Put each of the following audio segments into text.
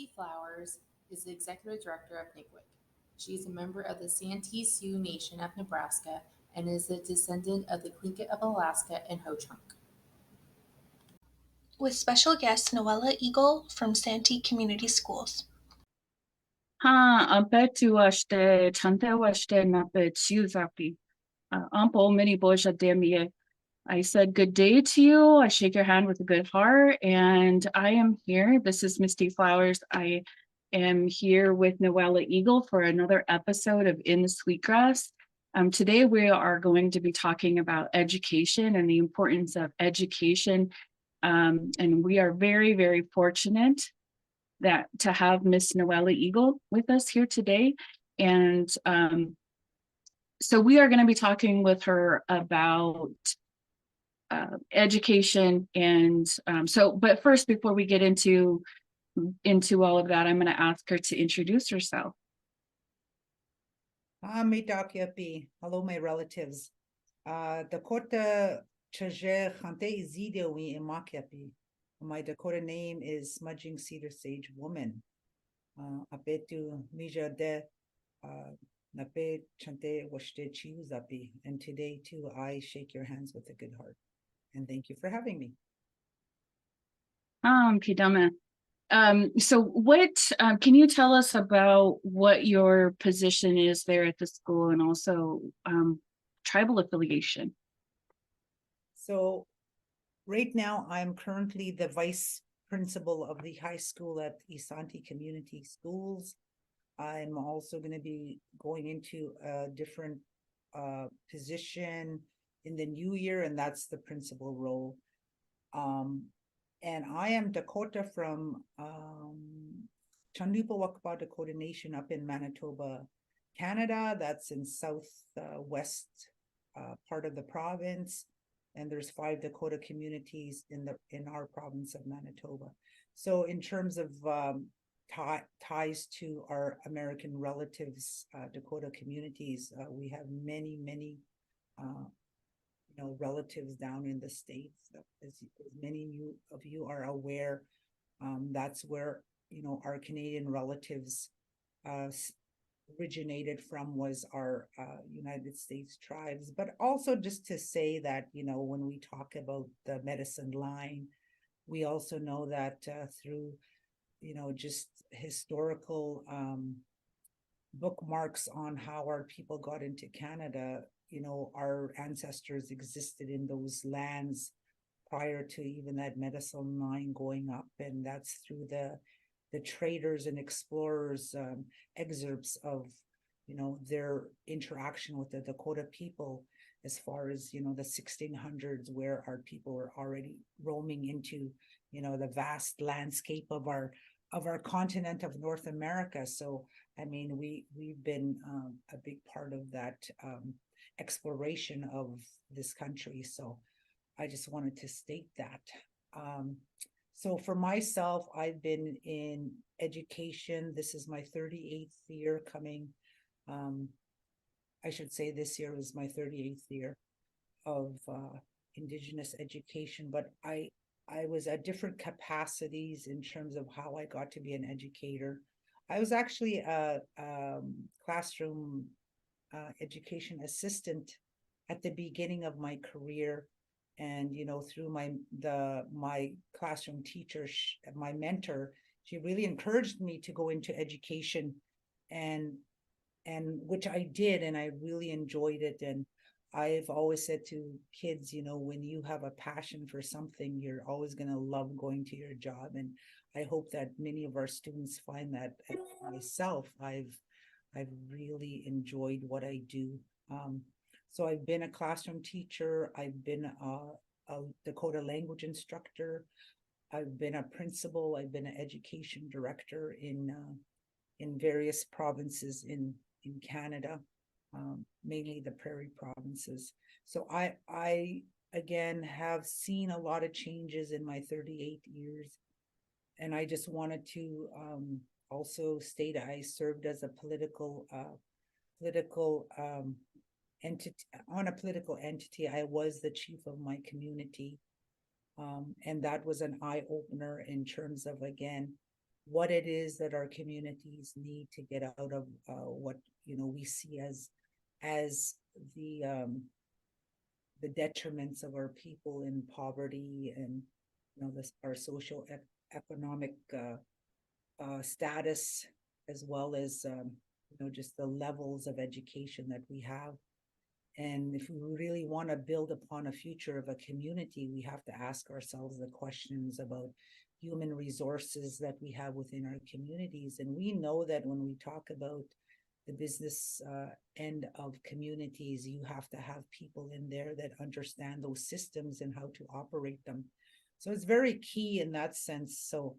Misty Flowers is the executive director of NICWIC. She is a member of the Santee Sioux Nation of Nebraska and is a descendant of the Tlingit of Alaska and Ho-Chunk. With special guest Noella Eagle from Santee Community Schools. Abetu ashte chante washte nape chiuzapi. Ampo mini boja demie. I said good day to you. I shake your hand with a good heart, and I am here. This is Misty Flowers. I am here with Noella Eagle for another episode of In the Sweetgrass. Today we are going to be talking about education and the importance of education. And we are very, very fortunate to have Miss Noella Eagle with us here today. And so we are going to be talking with her about education. And but first, before we get into all of that, I'm going to ask her to introduce herself. Hello, my relatives. Dakota Chaje Chante Izidewi Imakyapi. My Dakota name is Smudging Cedar Sage Woman. Apetu Mija de Nape Chante Washte Chiuzapi. And today, too, I shake your hands with a good heart. And thank you for having me. Pidama. So what can you tell us about what your position is there at the school and also tribal affiliation? So right now I'm currently the vice principal of the high school at Santee Community Schools. I'm also going to be going into a different position in the new year, and that's the principal role. And I am Dakota from Chandupa Wakpa Dakota Nation up in Manitoba, Canada. That's in southwest part of the province. And there's 5 Dakota communities in our province of Manitoba. So in terms of ties to our American relatives, Dakota communities, we have many relatives down in the States. As many of you are aware, that's where our Canadian relatives originated from, was our United States tribes. But also just to say that when we talk about the medicine line, we also know that through just historical bookmarks on how our people got into Canada, our ancestors existed in those lands prior to even that medicine line going up. And that's through the traders and explorers excerpts of their interaction with the Dakota people, as far as the 1600s, where our people were already roaming into the vast landscape of our continent of North America. So I mean, we've been a big part of that exploration of this country. So I just wanted to state that. So for myself, I've been in education. This is my 38th year coming. I should say this year was my 38th year of Indigenous education, but I was at different capacities in terms of how I got to be an educator. I was actually a classroom education assistant at the beginning of my career. And through my classroom teacher, my mentor, she really encouraged me to go into education, and which I did, and I really enjoyed it. And I've always said to kids, when you have a passion for something, you're always going to love going to your job. And I hope that many of our students find that. Myself, I've really enjoyed what I do. So I've been a classroom teacher. I've been a Dakota language instructor. I've been a principal. I've been an education director in various provinces in Canada, mainly the prairie provinces. So I again have seen a lot of changes in my 38 years. And I just wanted to also state I served as a political entity. On a political entity, I was the chief of my community. And that was an eye-opener in terms of, again, what it is that our communities need to get out of what we see as the detriments of our people in poverty and our social economic status, as well as just the levels of education that we have. And if we really want to build upon a future of a community, we have to ask ourselves the questions about human resources that we have within our communities. And we know that when we talk about the business end of communities, you have to have people in there that understand those systems and how to operate them. So it's very key in that sense. So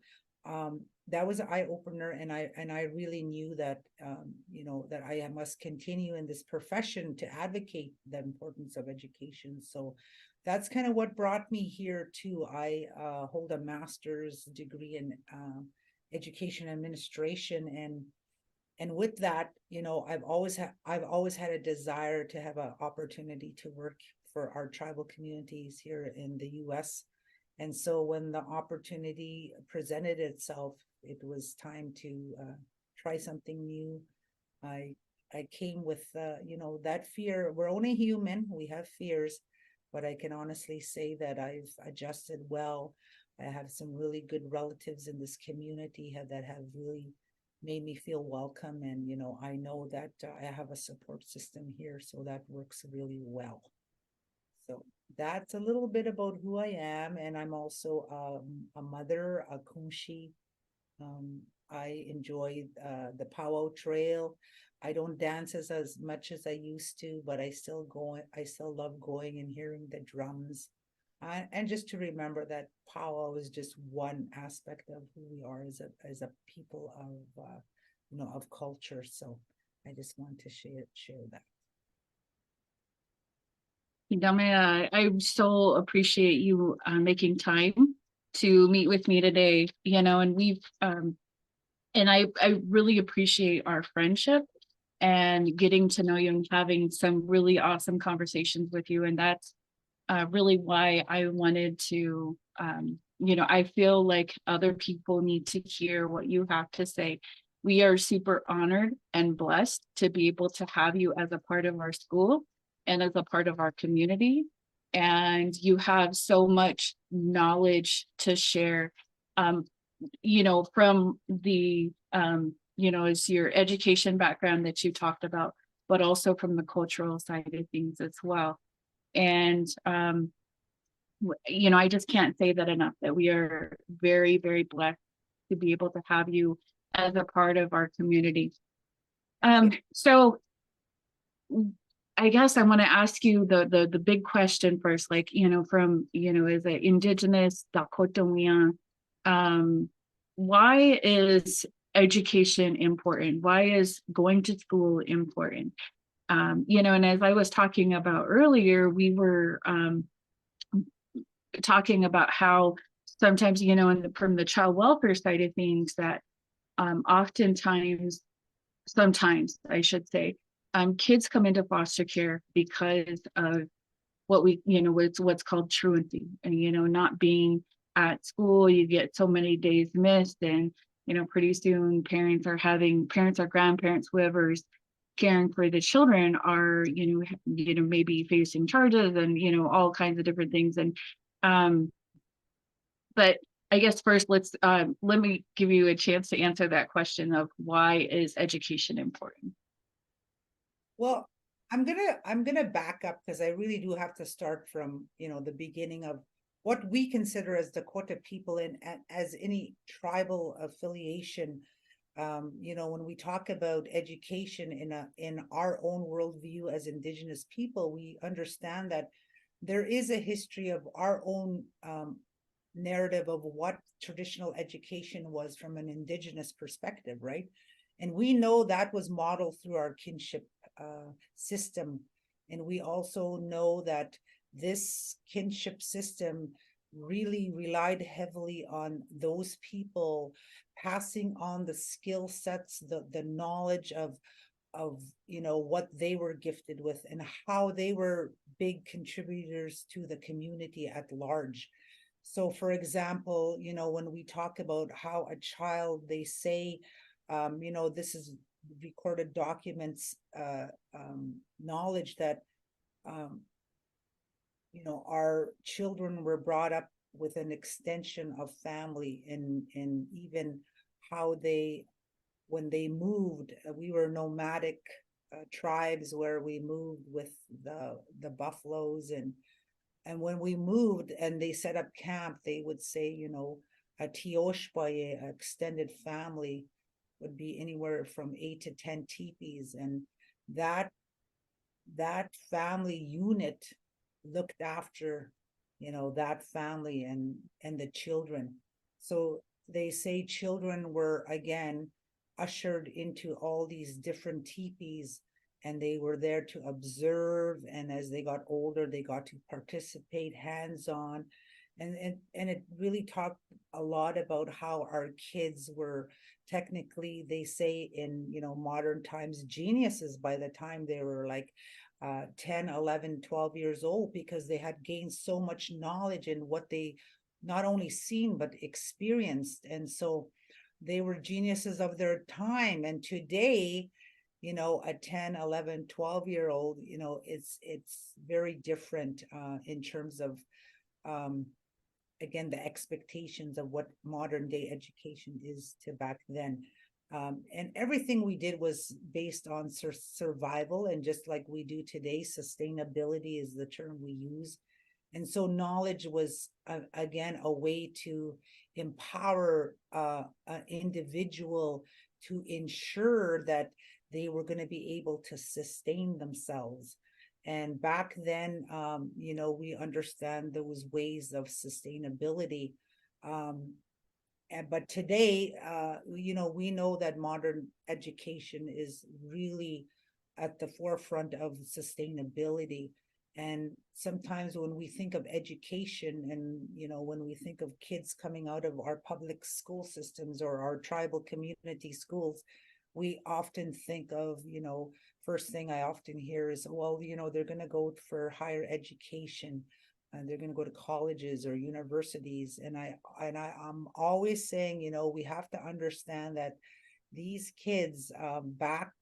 that was an eye opener, and I really knew that that I must continue in this profession to advocate the importance of education. So that's kind of what brought me here too. I hold a master's degree in education administration, and with that, I've always had a desire to have an opportunity to work for our tribal communities here in the US. And so when the opportunity presented itself, it was time to try something new. I came with that fear. We're only human, we have fears, but I can honestly say that I've adjusted well. I have some really good relatives in this community that have really made me feel welcome, and I know that I have a support system here, so that works really well. So that's a little bit about who I am, and I'm also a mother, a kunshi. I enjoy the powwow trail. I don't dance as much as I used to, but I still love going and hearing the drums. And just to remember that powwow is just one aspect of who we are as a people of culture. So I just want to share that. Dame, I so appreciate you making time to meet with me today, and and I really appreciate our friendship and getting to know you and having some really awesome conversations with you. And that's really why I wanted to, I feel like other people need to hear what you have to say. We are super honored and blessed to be able to have you as a part of our school and as a part of our community. And you have so much knowledge to share, from the, as your education background that you talked about, but also from the cultural side of things as well. And, I just can't say that enough, that we are very, very blessed to be able to have you as a part of our community. So I guess I want to ask you the big question first, like, from, as an Indigenous Dakotawian, why is education important? Why is going to school important? And as I was talking about earlier, we were talking about how sometimes, from the child welfare side of things, that sometimes I should say, kids come into foster care because of what's called truancy, and not being at school. You get so many days missed, and pretty soon parents or grandparents, whoever's caring for the children, are maybe facing charges and all kinds of different things. And but I guess first let me give you a chance to answer that question of why is education important. Well, I'm gonna back up, because I really do have to start from the beginning of what we consider as Dakota people, and as any tribal affiliation. When we talk about education in our own worldview as Indigenous people, we understand that there is a history of our own narrative of what traditional education was from an Indigenous perspective, right? And we know that was modeled through our kinship system. And we also know that this kinship system really relied heavily on those people passing on the skill sets, the knowledge of what they were gifted with, and how they were big contributors to the community at large. So for example, when we talk about how a child, they say, this is recorded documents, knowledge that, um, our children were brought up with an extension of family, and even how they, when they moved, we were nomadic tribes where we moved with the buffaloes, and when we moved and they set up camp, they would say, a tioshpaye, extended family, would be anywhere from 8 to 10 teepees, and that that family unit looked after, that family and the children. So they say children were again ushered into all these different teepees, and they were there to observe, and as they got older they got to participate hands on, and it really talked a lot about how our kids were technically, they say, in modern times, geniuses by the time they were like 10, 11, 12 years old, because they had gained so much knowledge in what they not only seen but experienced. And so they were geniuses of their time. And today, a 10, 11, 12-year old, it's very different in terms of, again, the expectations of what modern day education is to back then. And everything we did was based on survival, and just like we do today, sustainability is the term we use. And so knowledge was, again, a way to empower an individual to ensure that they were going to be able to sustain themselves. And back then, we understand those ways of sustainability. But today, we know that modern education is really at the forefront of sustainability. And sometimes when we think of education, and when we think of kids coming out of our public school systems or our tribal community schools, we often think of, first thing I often hear is, well, they're going to go for higher education, and they're going to go to colleges or universities. And I'm always saying, we have to understand that these kids, back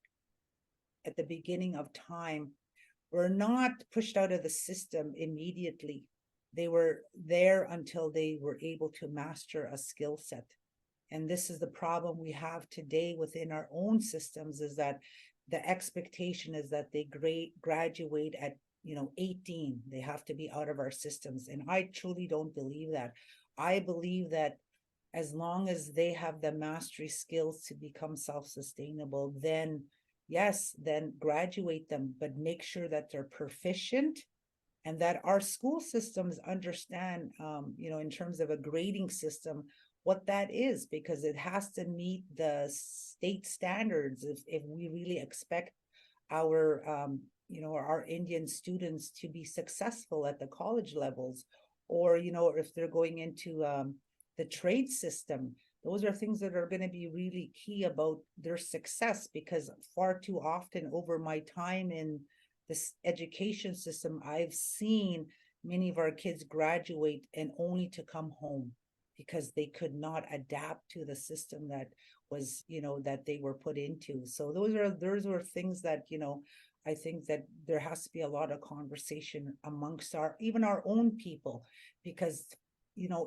at the beginning of time, were not pushed out of the system immediately. They were there until they were able to master a skill set. And this is the problem we have today within our own systems, is that the expectation is that they graduate at 18. They have to be out of our systems. And I truly don't believe that. I believe that as long as they have the mastery skills to become self-sustainable, then yes, then graduate them, but make sure that they're proficient, and that our school systems understand, in terms of a grading system, what that is, because it has to meet the state standards if we really expect our, our Indian students to be successful at the college levels, or, if they're going into the trade system. Those are things that are going to be really key about their success, because far too often over my time in this education system, I've seen many of our kids graduate and only to come home because they could not adapt to the system that was, that they were put into. So those were things that, I think that there has to be a lot of conversation amongst even our own people, because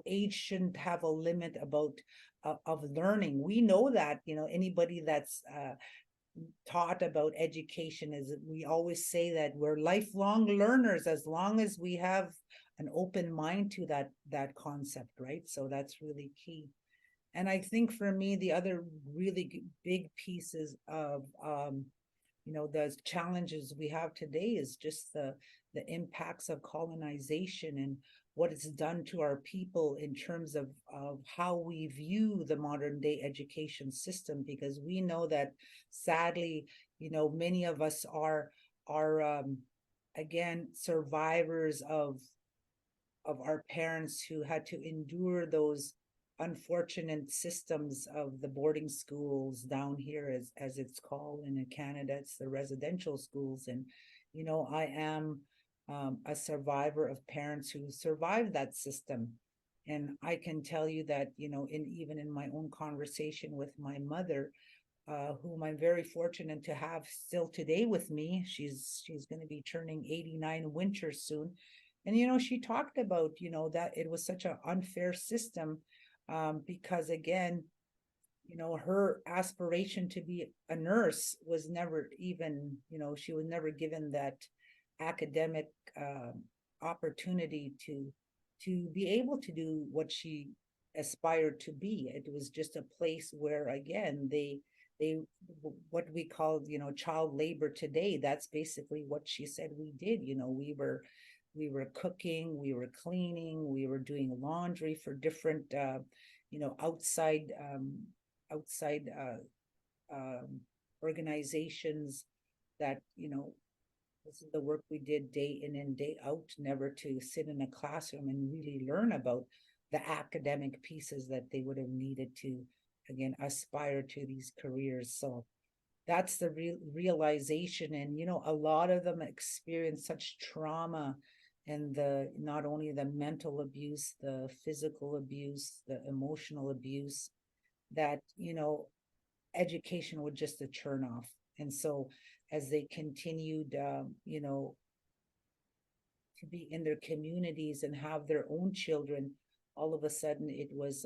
age shouldn't have a limit about of learning. We know that, anybody that's taught about education, is we always say that we're lifelong learners as long as we have an open mind to that concept, right? So that's really key. And I think for me, the other really big pieces of the challenges we have today is just the impacts of colonization and what it's done to our people in terms of how we view the modern day education system, because we know that sadly, many of us are again survivors of our parents who had to endure those unfortunate systems of the boarding schools down here, as it's called, and in Canada it's the residential schools. And I am a survivor of parents who survived that system. And I can tell you that, even in my own conversation with my mother, whom I'm very fortunate to have still today with me. She's going to be turning 89 winter soon. And she talked about, that it was such an unfair system, because again, her aspiration to be a nurse was never even, she was never given that academic opportunity to be able to do what she aspired to be. It was just a place where, again, they what we call, child labor today. That's basically what she said we did. We were cooking, we were cleaning, we were doing laundry for different outside organizations, that this is the work we did day in and day out, never to sit in a classroom and really learn about the academic pieces that they would have needed to, again, aspire to these careers. So that's the realization. And a lot of them experience such trauma, and the not only the mental abuse, the physical abuse, the emotional abuse, that education was just a turn off. And so as they continued to be in their communities and have their own children, all of a sudden it was,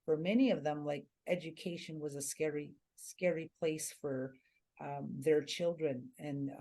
for many of them, like, education was a scary place for their children. And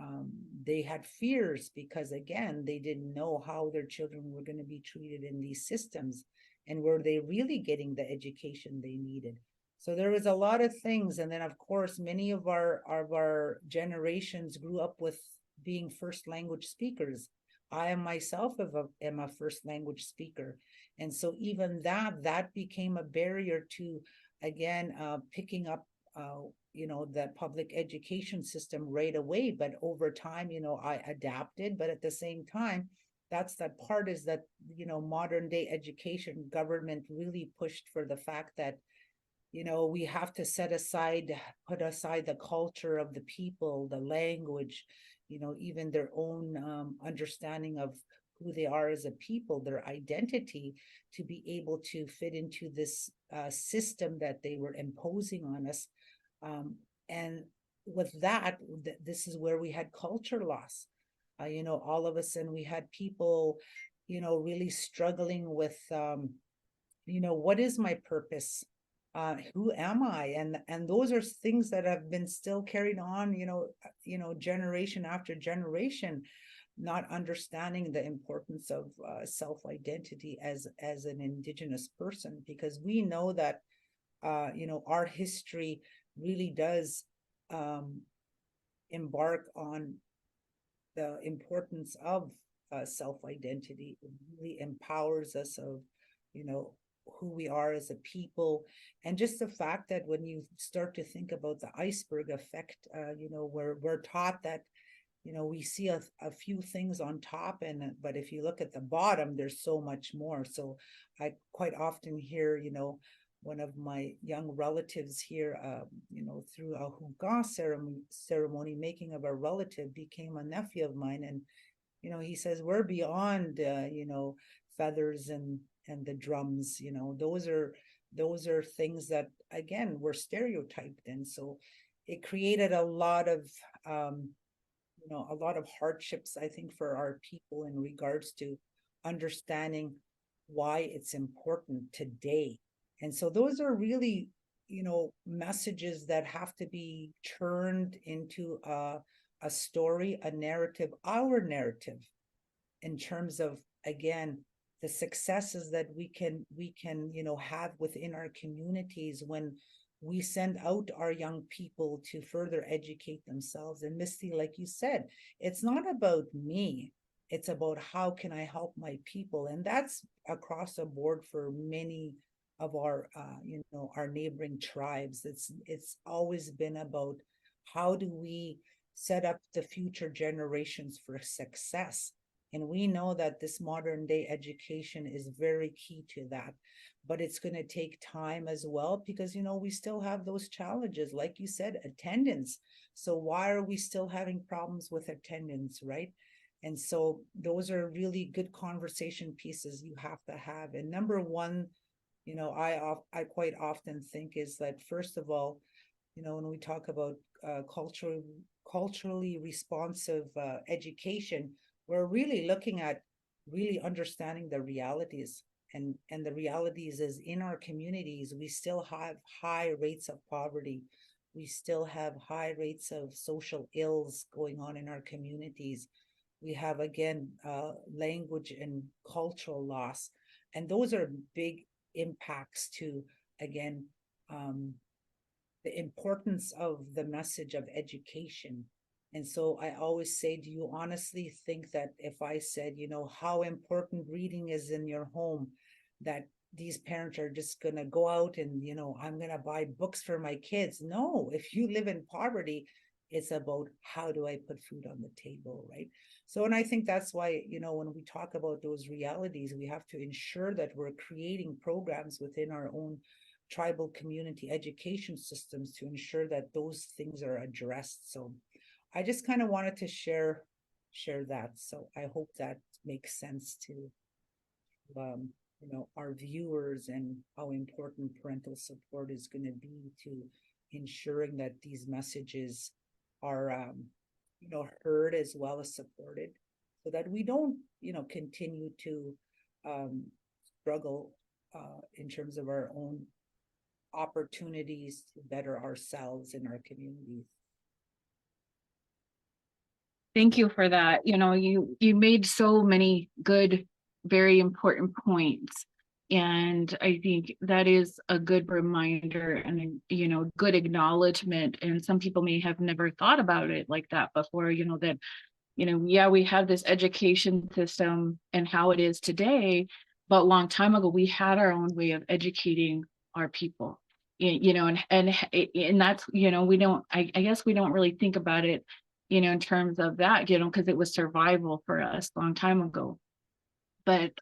they had fears because, again, they didn't know how their children were going to be treated in these systems, and were they really getting the education they needed. So there was a lot of things. And then, of course, many of our generations grew up with being first language speakers. I am myself am a first language speaker. And so even that became a barrier to, again, picking up, the public education system right away. But over time, I adapted. But at the same time, that's that part, is that, modern day education government really pushed for the fact that, we have to put aside the culture of the people, the language, even their own understanding of who they are as a people, their identity, to be able to fit into this system that they were imposing on us. And with that, this is where we had culture loss. All of a sudden we had people, really struggling with, what is my purpose? Who am I? And those are things that have been still carried on, generation after generation, not understanding the importance of self-identity as an Indigenous person, because we know that, our history really does embark on the importance of self-identity. It really empowers us of, who we are as a people. And just the fact that when you start to think about the iceberg effect, we're taught that, we see a few things on top, but if you look at the bottom, there's so much more. So I quite often hear, one of my young relatives here, through a huga ceremony, making of a relative, became a nephew of mine. And, he says, we're beyond, feathers and the drums. Those are things that, again, were stereotyped. And so it created a lot of hardships, I think, for our people in regards to understanding why it's important today. And so those are really, messages that have to be turned into a story, a narrative, our narrative, in terms of, again, the successes that we can have within our communities when we send out our young people to further educate themselves. And Misty, like you said, it's not about me. It's about how can I help my people. And that's across the board for many of our, our neighboring tribes. It's always been about how do we set up the future generations for success. And we know that this modern day education is very key to that. But it's going to take time as well, because, we still have those challenges, like you said, attendance. So why are we still having problems with attendance, right? And so those are really good conversation pieces you have to have. And number one, you know, I quite often think is that, first of all, you know, when we talk about culturally responsive education, we're really looking at really understanding the realities. And the realities is, in our communities, we still have high rates of poverty. We still have high rates of social ills going on in our communities. We have, again, language and cultural loss. And those are big impacts to, again, the importance of the message of education. And so I always say, do you honestly think that if I said, you know, how important reading is in your home, that these parents are just going to go out and, you know, I'm going to buy books for my kids? No, if you live in poverty, it's about, how do I put food on the table, right? So, and I think that's why, you know, when we talk about those realities, we have to ensure that we're creating programs within our own tribal community education systems to ensure that those things are addressed. So I just kind of wanted to share that. So I hope that makes sense to you know, our viewers, and how important parental support is going to be to ensuring that these messages are you know, heard as well as supported, so that we don't, you know, continue to struggle in terms of our own opportunities to better ourselves in our communities. Thank you for that. You know, you made so many good, very important points. And I think that is a good reminder and, you know, good acknowledgement. And some people may have never thought about it like that before, you know, that, you know, yeah, we have this education system and how it is today, but a long time ago, we had our own way of educating our people. You know, and that's, you know, we don't, I guess we don't really think about it, you know, in terms of that, you know, because it was survival for us a long time ago. But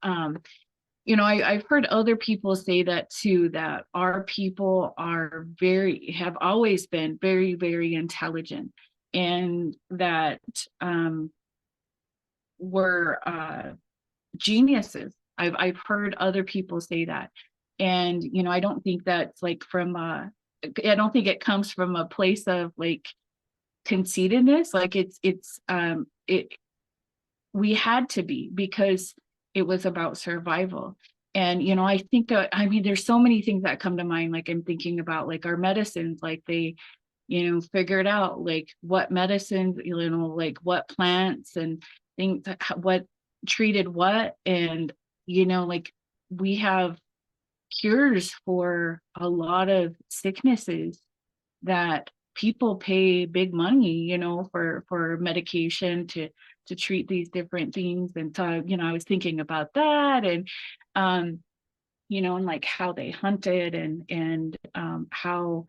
you know, I've heard other people say that too, that our people have always been very, very intelligent, and that we're geniuses. I've heard other people say that. And, you know, I don't think that's like I don't think it comes from a place of like conceitedness. Like we had to be, because it was about survival. And, you know, I think that, I mean, there's so many things that come to mind. Like, I'm thinking about like our medicines, like they, you know, figured out like what medicines, you know, like what plants and things, what treated what. And, you know, like we have cures for a lot of sicknesses that people pay big money, you know, for medication to treat these different things. And so, you know, I was thinking about that, and you know, and like how they hunted, and how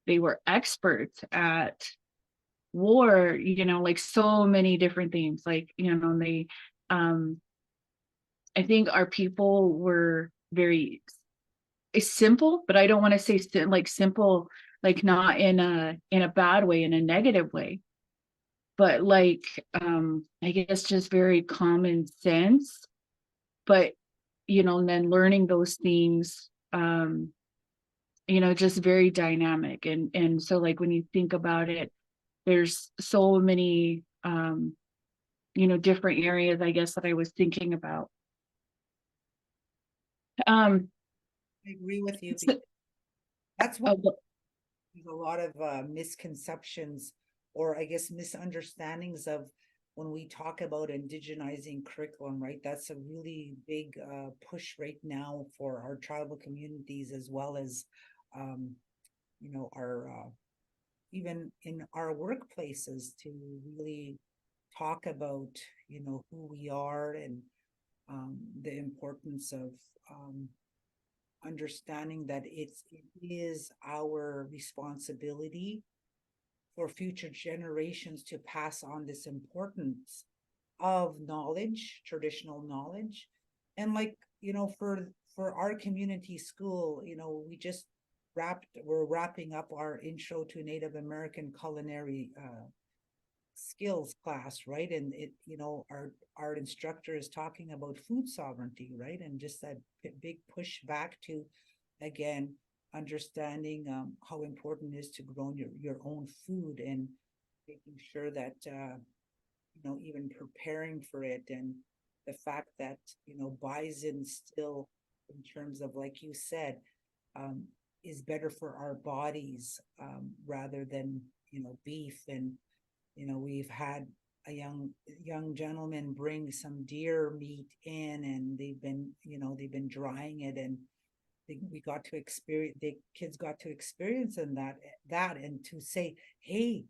they were experts at war, you know, like so many different things. Like, you know, they I think our people were very simple, but I don't want to say like simple, like not in a bad way, in a negative way, but like I guess just very common sense. But, you know, and then learning those things, you know, just very dynamic. And so like when you think about it, there's so many you know, different areas, I guess, that I was thinking about. I agree with you, because that's what Oh, there's a lot of misconceptions, or I guess misunderstandings of, when we talk about indigenizing curriculum, right? That's a really big push right now for our tribal communities, as well as, you know, our even in our workplaces, to really talk about, you know, who we are, and the importance of understanding that it is our responsibility for future generations to pass on this importance of knowledge, traditional knowledge. And like, you know, for our community school, you know, we're wrapping up our intro to Native American culinary skills class, right? And it, you know, our instructor is talking about food sovereignty, right? And just that big push back to, again, understanding how important it is to grow your own food and making sure that you know, even preparing for it, and the fact that, you know, bison still, in terms of, like you said, um, is better for our bodies, rather than, you know, beef. And you know, we've had a young gentleman bring some deer meat in, and they've been, you know, they've been drying it, and we got to experience, the kids got to experience in that and to say, hey,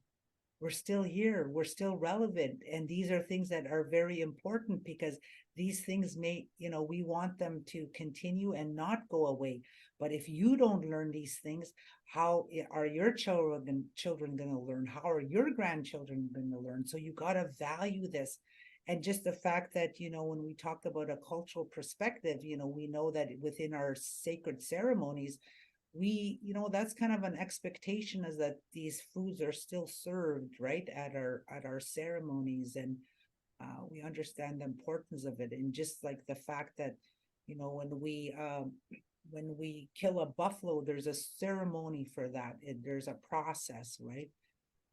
we're still here, we're still relevant, and these are things that are very important, because these things may, you know, we want them to continue and not go away. But if you don't learn these things, how are your children going to learn? How are your grandchildren going to learn? So you got to value this. And just the fact that, you know, when we talk about a cultural perspective, you know, we know that within our sacred ceremonies, we, you know, that's kind of an expectation, is that these foods are still served right at our ceremonies. And we understand the importance of it. And just like the fact that, you know, when we kill a buffalo, there's a ceremony for that. There's a process, right?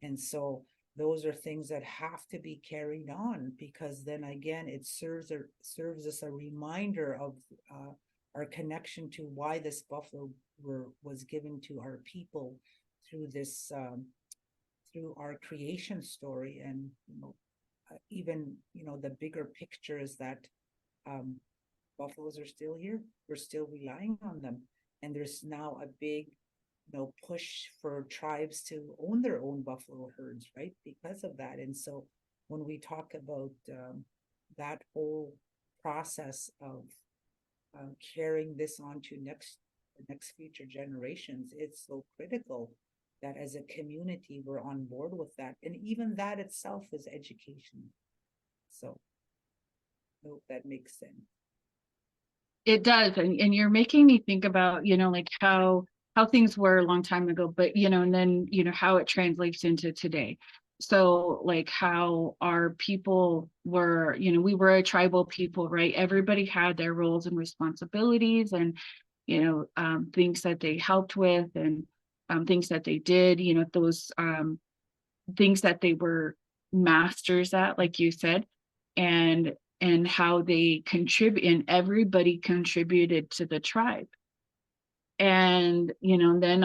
And so those are things that have to be carried on, because then again, it serves us a reminder of our connection to why this buffalo was given to our people through this through our creation story. And you know, even, you know, the bigger picture is that um, buffaloes are still here. We're still relying on them, and there's now a big, you know, push for tribes to own their own buffalo herds, right? Because of that. And so when we talk about that whole process of carrying this on to the next future generations, it's so critical that as a community we're on board with that. And even that itself is education. So I hope that makes sense. It does. And you're making me think about, you know, like how things were a long time ago, but, you know, and then, you know, how it translates into today. So like how our people were, you know, we were a tribal people, right? Everybody had their roles and responsibilities, and, you know, things that they helped with, and things that they did, you know, those things that they were masters at, like you said, and how they contribute, and everybody contributed to the tribe. And you know, then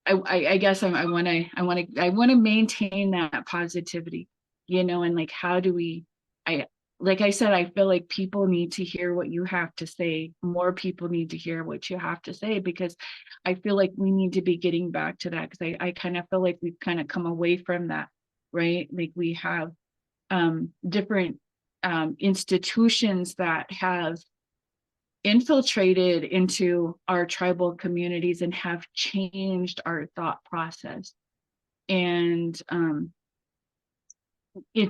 I guess I want to maintain that positivity, you know. And like, how do we, I like I said, I feel like people need to hear what you have to say. More people need to hear what you have to say, because I feel like we need to be getting back to that, because I kind of feel like we've kind of come away from that, right? Like we have different institutions that have infiltrated into our tribal communities and have changed our thought process. And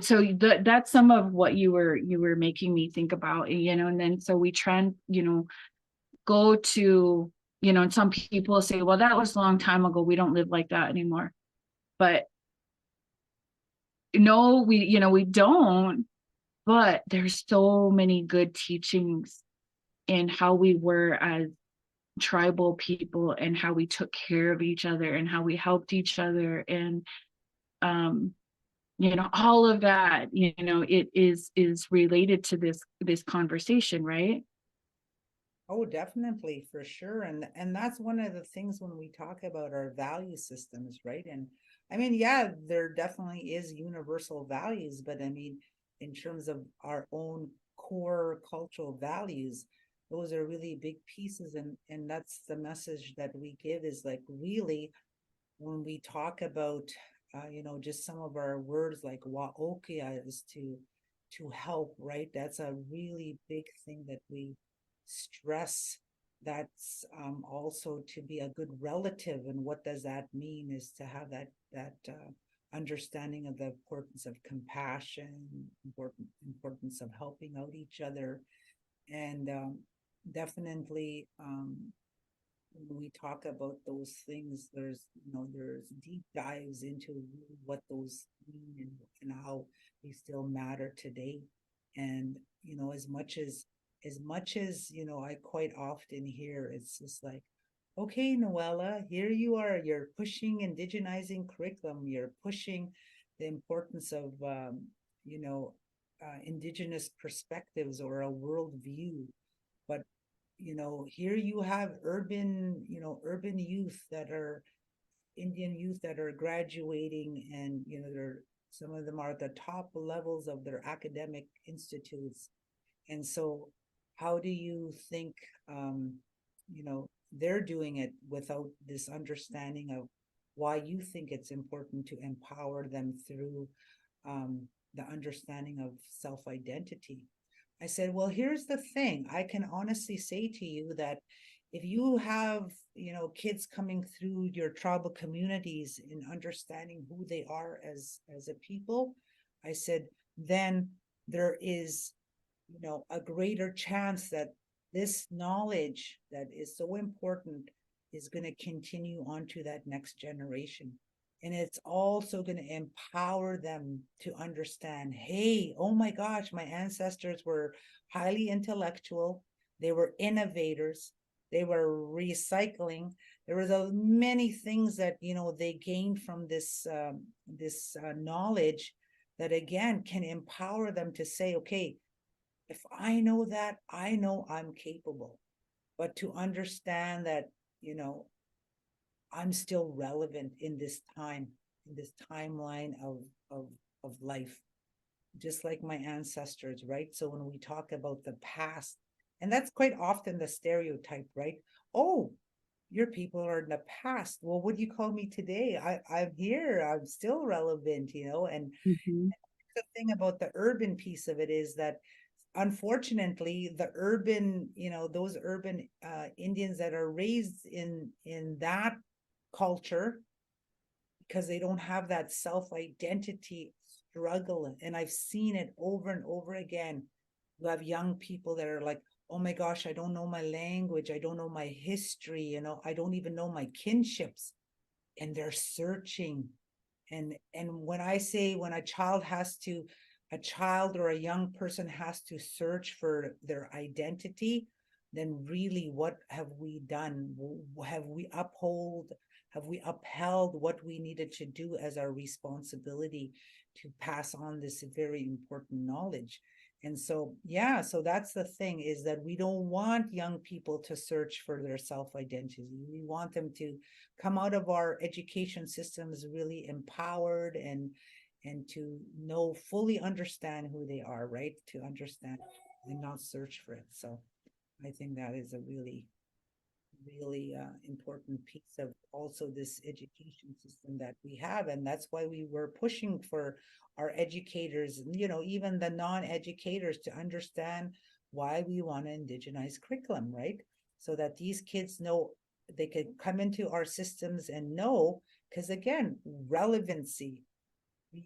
so that's some of what you were making me think about, you know. And then so we you know, go to, you know, and some people say, well, that was a long time ago, we don't live like that anymore. But no, you know, we don't. But there's so many good teachings in how we were as tribal people, and how we took care of each other, and how we helped each other. And you know, all of that, you know, it is related to this conversation, right? Oh, definitely, for sure. And that's one of the things when we talk about our value systems, right? And I mean, yeah, there definitely is universal values, but I mean, in terms of our own core cultural values, those are really big pieces. And that's the message that we give, is like, really, when we talk about you know, just some of our words like wa'okia is to help, right? That's a really big thing that we stress. That's also to be a good relative. And what does that mean? Is to have that understanding of the importance of compassion, importance of helping out each other. And definitely when we talk about those things, there's deep dives into what those mean and how they still matter today. And, as much as I quite often hear, it's just like, okay, Noella, here you are, you're pushing indigenizing curriculum, you're pushing the importance of, you know, indigenous perspectives or a worldview. But here you have urban youth that are Indian youth that are graduating, and they're some of them are at the top levels of their academic institutes. And so how do you think they're doing it without this understanding of why you think it's important to empower them through the understanding of self-identity? I said, well, here's the thing. I can honestly say to you that if you have, kids coming through your tribal communities in understanding who they are as a people, I said, then there is, a greater chance that this knowledge that is so important is going to continue on to that next generation. And it's also going to empower them to understand, hey, oh my gosh, my ancestors were highly intellectual, they were innovators, they were recycling. There was many things that they gained from this knowledge that again can empower them to say, okay, if I know that, I know I'm capable. But to understand that, I'm still relevant in this time, in this timeline of life, just like my ancestors, right? So when we talk about the past, and that's quite often the stereotype, right? Oh, your people are in the past. Well, what do you call me today? I'm here. I'm still relevant, and Mhm. the thing about the urban piece of it is that unfortunately the urban, those urban Indians that are raised in that culture, because they don't have that self-identity struggle. And I've seen it over and over again. You have young people that are like, oh my gosh, I don't know my language, I don't know my history, I don't even know my kinships. And they're searching. And when I say, when a child or a young person has to search for their identity, then really what have we done? Have we upheld what we needed to do as our responsibility to pass on this very important knowledge? And so, yeah, so that's the thing, is that we don't want young people to search for their self-identity. We want them to come out of our education systems really empowered and to know, fully understand who they are, right? To understand and not search for it. So I think that is a really, really important piece of also this education system that we have. And that's why we were pushing for our educators, even the non-educators, to understand why we want to indigenize curriculum, right? So that these kids know, they could come into our systems and know, because again, relevancy,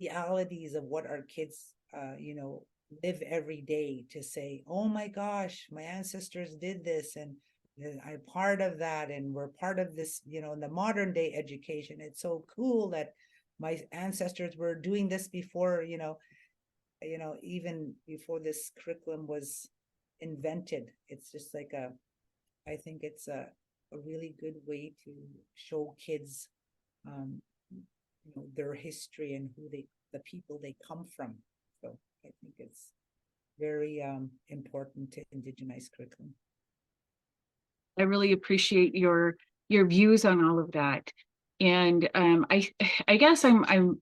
realities of what our kids live every day, to say, oh my gosh, my ancestors did this, and I'm part of that, and we're part of this, in the modern day education. It's so cool that my ancestors were doing this before, even before this curriculum was invented. It's just like I think it's a really good way to show kids um, their history and the people they come from. So I think it's very important to indigenize curriculum. I really appreciate your views on all of that. And I guess I'm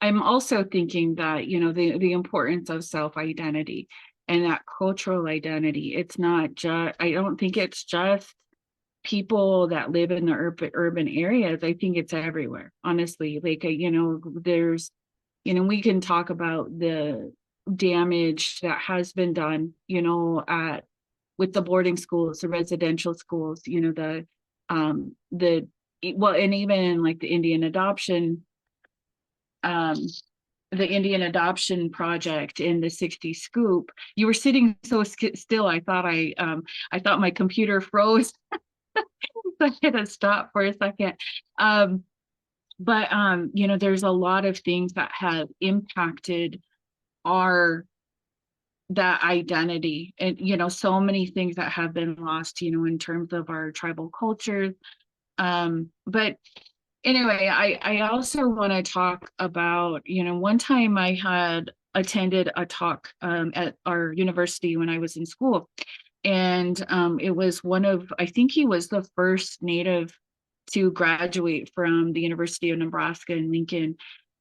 also thinking that, the importance of self-identity and that cultural identity. It's not just, I don't think it's just people that live in the urban areas. I think it's everywhere, honestly. Like, there's, we can talk about the damage that has been done, at with the boarding schools, the residential schools, the well, and even like um, the Indian adoption project in the 60 scoop. You were sitting so still. I thought my computer froze. I had to stop for a second. Um, but you know, there's a lot of things that have impacted our that identity, and you know, so many things that have been lost, you know, in terms of our tribal cultures. But anyway, I also want to talk about, you know, one time I had attended a talk at our university when I was in school, and it was one of, I think he was the first native to graduate from the University of Nebraska in Lincoln.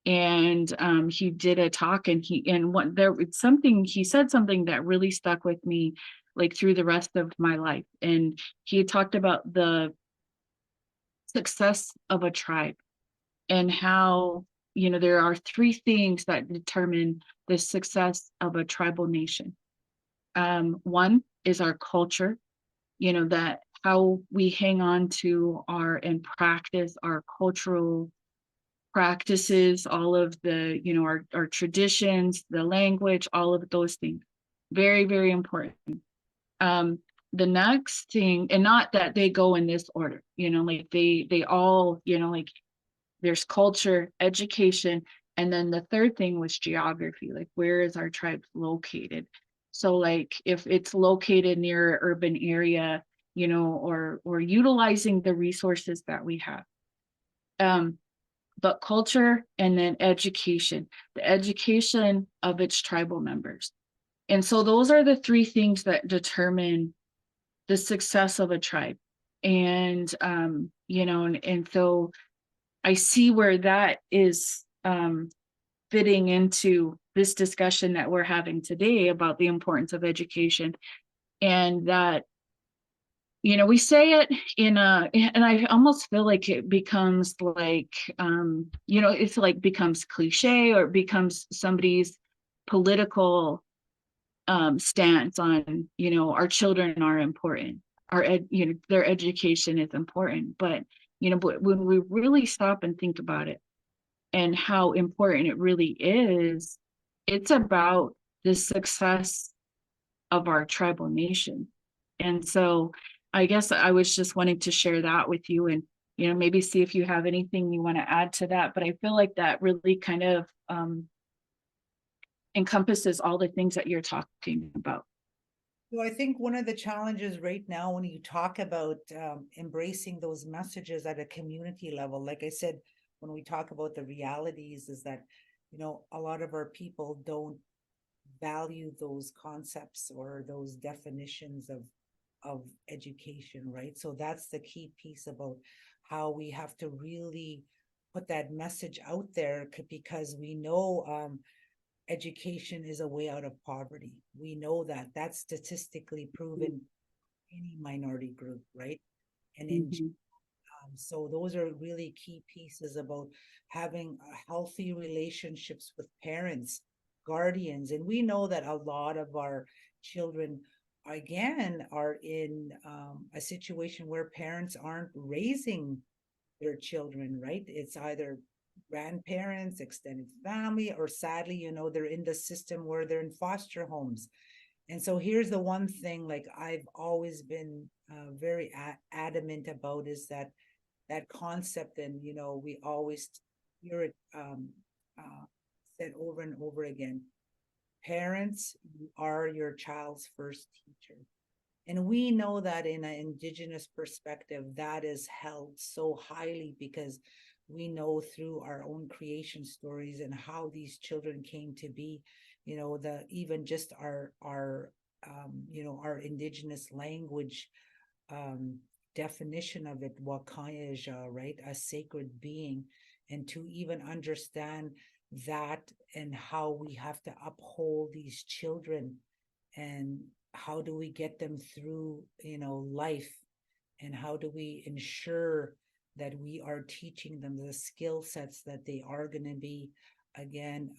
And he did a talk, and what there was something, he said something that really stuck with me like through the rest of my life. And he talked about the success of a tribe, and how, you know, there are three things that determine the success of a tribal nation. One is our culture, you know, that how we hang on to our and practice our cultural practices, all of the, you know, our traditions, the language, all of those things. Very, very important. Um, the next thing, and not that they go in this order, you know, like they all, you know, like there's culture, education, and then the third thing was geography, like where is our tribe located? So like if it's located near an urban area, you know, or utilizing the resources that we have. But culture, and then education, the education of its tribal members. And so those are the three things that determine the success of a tribe. And you know, and so I see where that is fitting into this discussion that we're having today about the importance of education. And that, you know, we say it in a, and I almost feel like it becomes like, you know, it's like becomes cliche, or it becomes somebody's political stance on, you know, our children are important, you know, their education is important. But you know, but when we really stop and think about it, and how important it really is, it's about the success of our tribal nation. And so I guess I was just wanting to share that with you, and you know, maybe see if you have anything you want to add to that. But I feel like that really kind of encompasses all the things that you're talking about. So I think one of the challenges right now, when you talk about embracing those messages at a community level, like I said, when we talk about the realities, is that, you know, a lot of our people don't value those concepts or those definitions of education, right? So that's the key piece about how we have to really put that message out there, because we know education is a way out of poverty. We know that that's statistically proven any minority group, right? And in Mhm. so those are really key pieces about having healthy relationships with parents, guardians, and we know that a lot of our children, again, are in a situation where parents aren't raising their children, right? It's either grandparents, extended family, or sadly, you know, they're in the system where they're in foster homes. And so here's the one thing, like I've always been very adamant about, is that concept, and you know, we always hear it said over and over again: parents, you are your child's first teacher. And we know that in an indigenous perspective, that is held so highly, because we know through our own creation stories and how these children came to be, you know, the even just our you know, our indigenous language definition of it, Wakayaja, right? A sacred being. And to even understand that, and how we have to uphold these children, and how do we get them through, you know, life, and how do we ensure that we are teaching them the skill sets that they are going to be, again,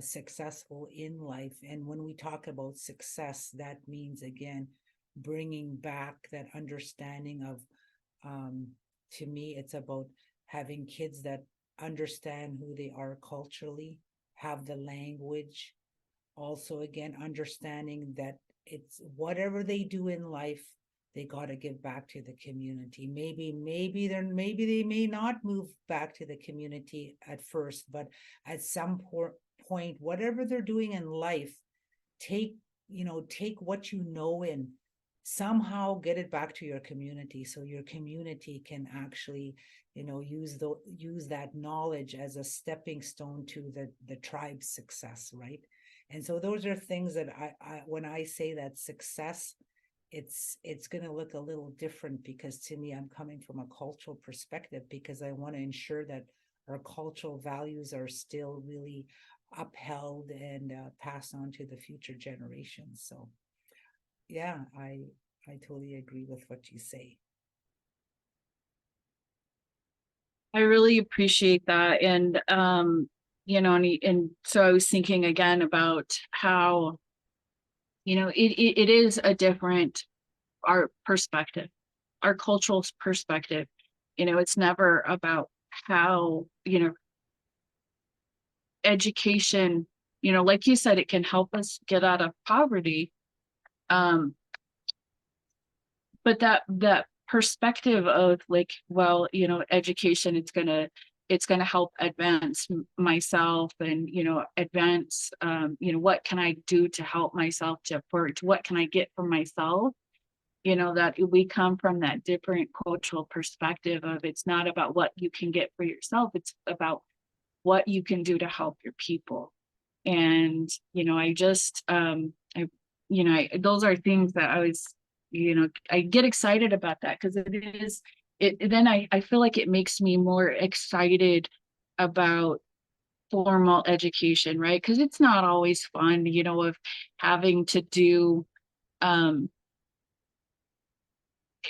successful in life. And when we talk about success, that means, again, bringing back that understanding of, to me, it's about having kids that understand who they are culturally, have the language, also again understanding that it's whatever they do in life, they got to give back to the community. Maybe they may not move back to the community at first, but at some point, whatever they're doing in life, take what you know and somehow get it back to your community, so your community can actually use that knowledge as a stepping stone to the tribe's success, right? And so those are things that I when I say that success, it's going to look a little different, because to me, I'm coming from a cultural perspective, because I want to ensure that our cultural values are still really upheld and passed on to the future generations. So yeah, I totally agree with what you say. I really appreciate that. And and so I was thinking again about how, it is a different our perspective, our cultural perspective. It's never about how, education, like you said, it can help us get out of poverty. Um, but that perspective of like, well, education, it's gonna help advance myself, and advance, what can I do to help myself, to what can I get for myself, that we come from that different cultural perspective of, it's not about what you can get for yourself, it's about what you can do to help your people. And I just those are things that I was, I get excited about that, because it is it then I feel like it makes me more excited about formal education, right? Because it's not always fun, of having to do um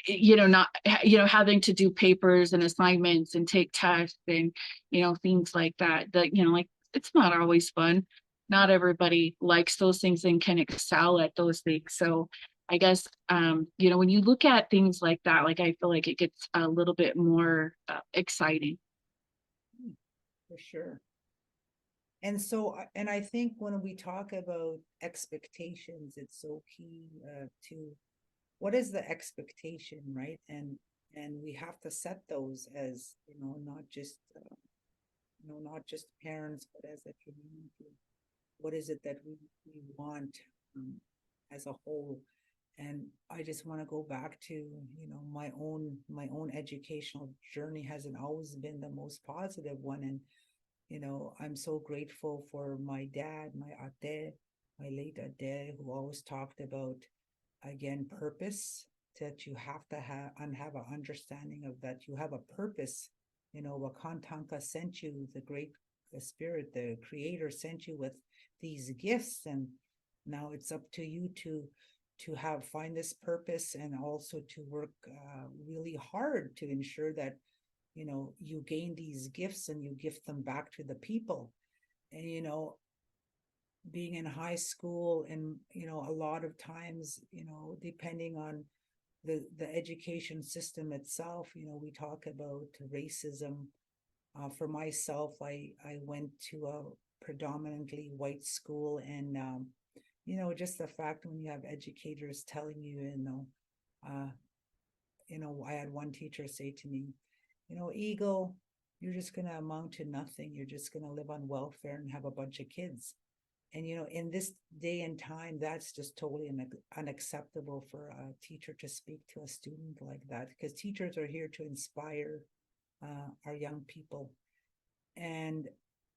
not having to do papers and assignments and take tests and things like that like, it's not always fun. Not everybody likes those things and can excel at those things. So I guess when you look at things like that, like, I feel like it gets a little bit more exciting. For sure. And so, and I think when we talk about expectations, it's so key to what is the expectation, right? And we have to set those as, not just parents, but as a community. What is it that we want as a whole? And I just want to go back to, my own educational journey hasn't always been the most positive one. And I'm so grateful for my dad, my ate, my late ate, who always talked about, again, purpose, that you have to have an understanding of that you have a purpose. Wakantanka sent you, the spirit, the creator sent you with these gifts, and now it's up to you to find this purpose, and also to work really hard to ensure that you gain these gifts and you gift them back to the people. And being in high school, and a lot of times, depending on the education system itself, we talk about racism. For myself, I went to a predominantly white school, and just the fact when you have educators telling you, I had one teacher say to me, Eagle, you're just going to amount to nothing. You're just going to live on welfare and have a bunch of kids. And, in this day and time, that's just totally unacceptable for a teacher to speak to a student like that, because teachers are here to inspire our young people. And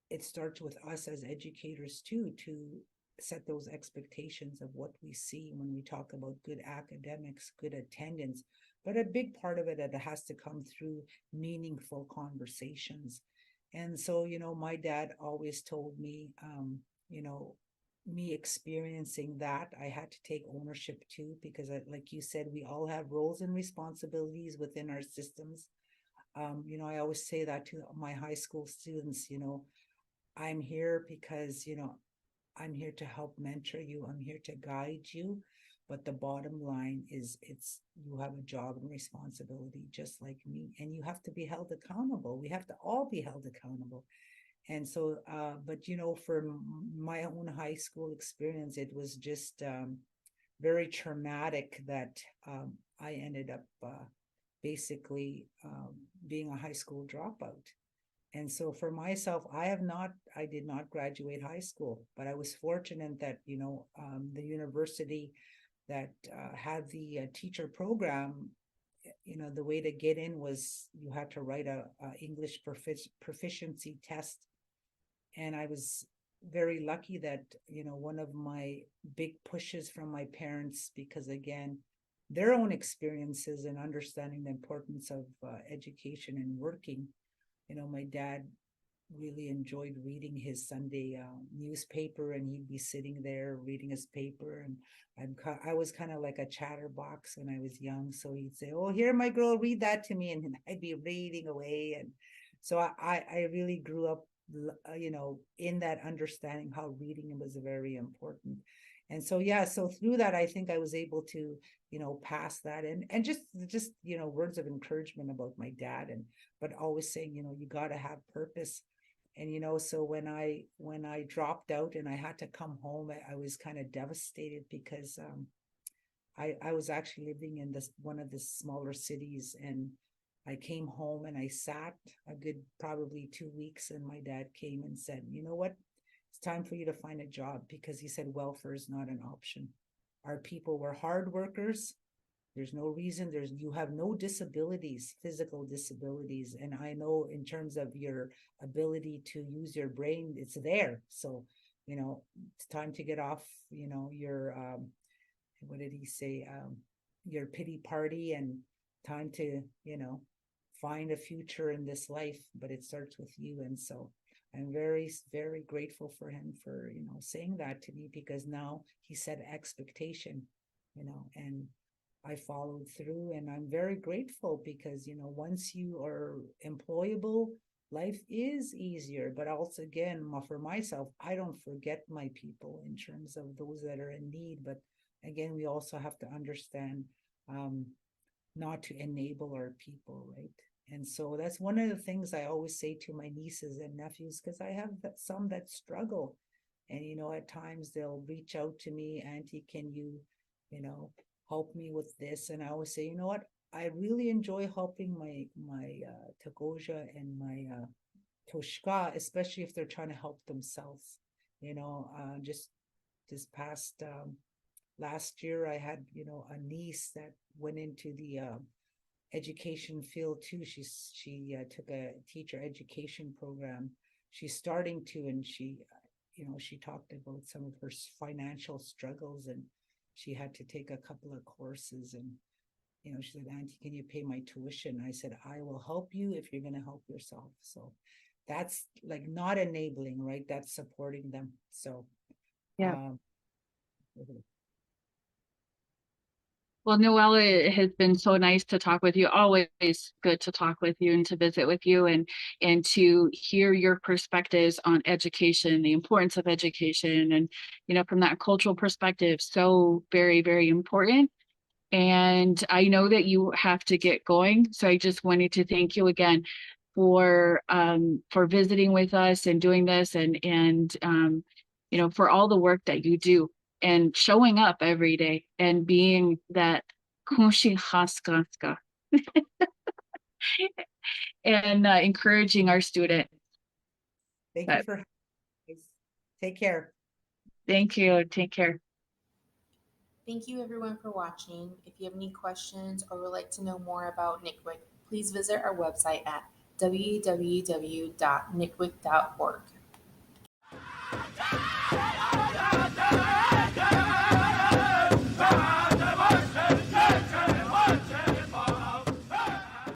it starts with us as educators too, to set those expectations of what we see when we talk about good academics, good attendance. But a big part of it has to come through meaningful conversations. And so, my dad always told me, me experiencing that, I had to take ownership too, because like you said, we all have roles and responsibilities within our systems. I always say that to my high school students, I'm here because, I'm here to help mentor you. I'm here to guide you. But the bottom line is, you have a job and responsibility just like me, and you have to be held accountable. We have to all be held accountable. And so, but for my own high school experience, it was just very traumatic that I ended up basically being a high school dropout. And so for myself, I did not graduate high school, but I was fortunate that, the university that had the teacher program, the way to get in was you had to write a English proficiency test. And I was very lucky that, one of my big pushes from my parents, because again, their own experiences and understanding the importance of education and working. My dad really enjoyed reading his Sunday newspaper, and he'd be sitting there reading his paper. And I was kind of like a chatterbox when I was young. So he'd say, "Oh, here, my girl, read that to me." And I'd be reading away. And so I really grew up, in that understanding how reading was very important. And so, yeah, so through that, I think I was able to, pass that, and just, words of encouragement about my dad, but always saying, you got to have purpose. And, so when I dropped out and I had to come home, I was kind of devastated because I was actually living in one of the smaller cities, and I came home and I sat a good probably 2 weeks, and my dad came and said, "You know what? It's time for you to find a job," because he said welfare is not an option. Our people were hard workers. There's no reason, you have no disabilities, physical disabilities. And I know in terms of your ability to use your brain, it's there. So, it's time to get off, your, what did he say? Your pity party, and time to, find a future in this life, but it starts with you. And so I'm very, very grateful for him for, saying that to me, because now he set expectation, and I followed through, and I'm very grateful because, once you are employable, life is easier. But also, again, for myself, I don't forget my people in terms of those that are in need. But again, we also have to understand not to enable our people, right? And so that's one of the things I always say to my nieces and nephews, because I have some that struggle. And, at times they'll reach out to me, "Auntie, can you, help me with this?" And I always say, "You know what? I really enjoy helping my Tagoja and my Toshka, especially if they're trying to help themselves." Just this past last year, I had, a niece that went into the education field too. She took a teacher education program. She's starting to, and she talked about some of her financial struggles, and she had to take a couple of courses. And she said, "Auntie, can you pay my tuition?" I said, "I will help you if you're going to help yourself." So that's like not enabling, right? That's supporting them. So Yeah. Well, Noella, it has been so nice to talk with you. Always good to talk with you and to visit with you, and to hear your perspectives on education, the importance of education, and from that cultural perspective, so very, very important. And I know that you have to get going, so I just wanted to thank you again for visiting with us and doing this, and for all the work that you do and showing up every day and being that kunshin haskaska and encouraging our students. Thank you for take care. Thank you. Take care. Thank you everyone for watching. If you have any questions or would like to know more about NICWIC, please visit our website at www.nicwic.org.